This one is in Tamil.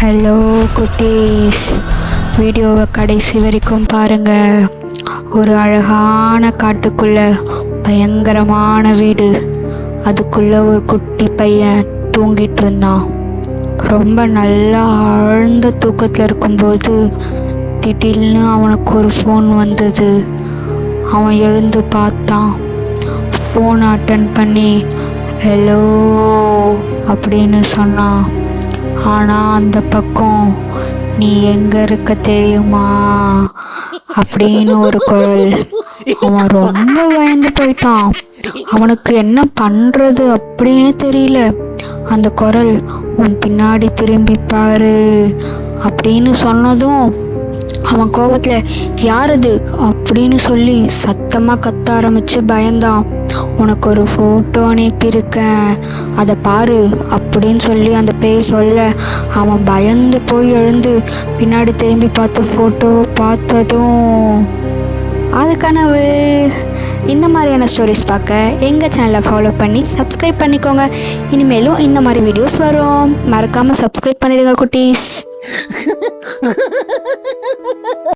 ஹலோ குட்டீஸ், வீடியோவை கடைசி வரைக்கும் பாருங்கள். ஒரு அழகான காட்டுக்குள்ள பயங்கரமான வீடு. அதுக்குள்ள ஒரு குட்டி பையன் தூங்கிட்டு இருந்தான். ரொம்ப நல்லா ஆழ்ந்த தூக்கத்தில் இருக்கும்போது திடீர்னு அவனுக்கு ஒரு ஃபோன் வந்தது. அவன் எழுந்து பார்த்தான். ஃபோன் அட்டன் பண்ணி ஹலோ அப்படின்னு சொன்னான். ஆனால் அந்த பக்கம் நீ எங்கே இருக்க தெரியுமா அப்படின்னு ஒரு குரல். அவன் ரொம்ப பயந்து போயிட்டான். அவனுக்கு என்ன பண்ணுறது அப்படின்னு தெரியல. அந்த குரல் உன் பின்னாடி திரும்பி பாரு அப்படின்னு சொன்னதும் அவன் கோபத்தில் யார் அது அப்படின்னு சொல்லி சத்தமாக கத்த ஆரம்பித்து பயந்தான். உனக்கு ஒரு ஃபோட்டோ அனுப்பியிருக்கேன், அதை பாரு அப்படின்னு சொல்லி அந்த பேய் சொல்ல அவன் பயந்து போய் எழுந்து பின்னாடி திரும்பி பார்த்து ஃபோட்டோவை பார்த்ததும் அது கனவு. இந்த மாதிரியான ஸ்டோரிஸ் பார்க்க எங்கள் சேனலை ஃபாலோ பண்ணி சப்ஸ்கிரைப் பண்ணிக்கோங்க. இனிமேலும் இந்த மாதிரி வீடியோஸ் வரும். மறக்காமல் சப்ஸ்கிரைப் பண்ணிடுங்க குட்டீஸ்.